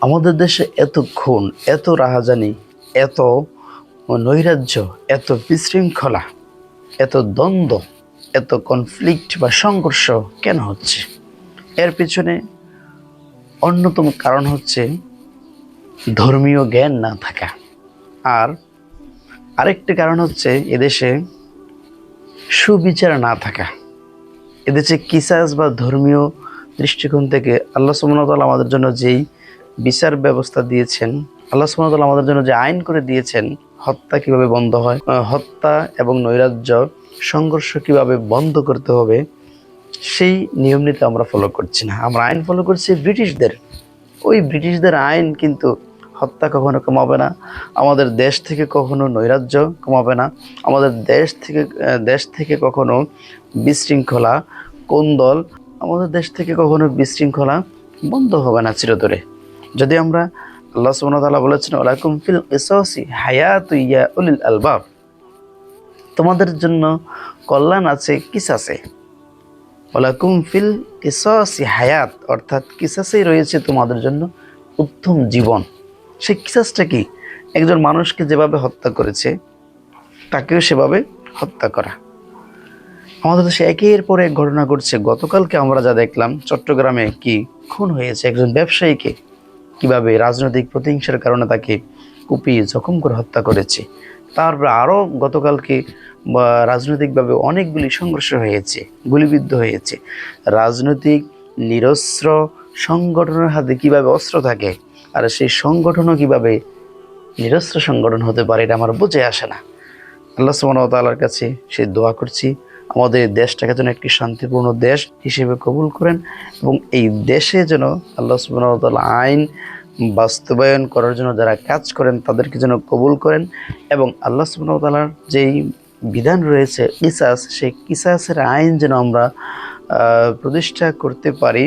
আমাদের দেশে এত খুন, এত রাহাজানি, এত নৈরাজ্য, এত বিশৃঙ্খলা, এত দ্বন্দ্ব, এত কনফ্লিক্ট বা সংঘর্ষ কেন হচ্ছে? এর পিছনে অন্যতম কারণ হচ্ছে ধর্মীয় জ্ঞান না থাকা। আর আরেকটি কারণ হচ্ছে এদেশে সুবিচার না থাকা। এদেশে কিসাস বা ধর্মীয় দৃষ্টিকোণ থেকে আল্লাহ সুবহানাহু ওয়া তাআলা আমাদের জন্য যেই বিচার ব্যবস্থা দিয়েছেন, আল্লাহ সুবহানাহু ওয়া তাআলা আমাদের জন্য যে আইন করে দিয়েছেন, হত্যা কিভাবে বন্ধ হয়, হত্যা এবং নৈরাজ্য সংঘর্ষ কিভাবে বন্ধ করতে হবে, সেই নিয়ম নীতি আমরা ফলো করছি না। আমরা আইন ফলো করছি ব্রিটিশদের। ওই ব্রিটিশদের আইন কিন্তু হত্যা কখনো কমাবে না, আমাদের দেশ থেকে কখনো নৈরাজ্য কমাবে না, আমাদের দেশ থেকে কখনো বিশৃঙ্খলা, কোন্দল, আমাদের দেশ থেকে কখনো বিশৃঙ্খলা বন্ধ হবে না চিরতরে। যদি আমরা আল্লাহ সুবহানাহু ওয়া তাআলা বলেছেন ওয়ালাকুম ফিল কিসাসি হায়াতু ইয়া উলিল আলবাব, তোমাদের জন্য কল্যাণ আছে কিসাসে। ওয়ালাকুম ফিল কিসাসি হায়াত, অর্থাৎ কিসাসেই রয়েছে তোমাদের জন্য উত্তম জীবন। সেই কিসাসটা কি? একজন মানুষকে যেভাবে হত্যা করেছে তাকেও সেভাবে হত্যা করা। আমাদের দেশে একের পর এক ঘটনা ঘটছে। গতকালকে আমরা যা দেখলাম, চট্টগ্রামে কি খুন হয়েছে একজন ব্যবসায়ীকে, কিভাবে রাজনৈতিক প্রতিহিংসার কারণে তাকে কুপিয়ে জখম করে হত্যা করেছে। তারপর আরও গতকালকে রাজনৈতিকভাবে অনেকগুলি সংঘর্ষ হয়েছে, গুলিবিদ্ধ হয়েছে। রাজনৈতিক নিরস্ত্র সংগঠনের হাতে কিভাবে অস্ত্র থাকে, আর সেই সংগঠনও কিভাবে নিরস্ত্র সংগঠন হতে পারে, এটা আমার বুঝে আসে না। আল্লাহ সুবহানাহু ওয়া তাআলার কাছে সে দোয়া করছি, আমাদের দেশটাকে যেন একটি শান্তিপূর্ণ দেশ হিসেবে কবুল করেন, এবং এই দেশে যেন আল্লাহ সুবহানাহু ওয়া তাআলা আইন বাস্তবায়ন করার জন্য যারা কাজ করেন তাদেরকে যেন কবুল করেন, এবং আল্লাহ সুবহানাহু ওয়া তাআলার যেই বিধান রয়েছে কিসাস, সেই কিসাসের আইন যেন আমরা প্রতিষ্ঠা করতে পারি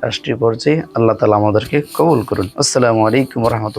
রাষ্ট্রীয় পর্যায়ে। আল্লাহ তাআলা আমাদেরকে কবুল করুন। আসসালামু আলাইকুম ওয়া রাহমাতুল্লাহ।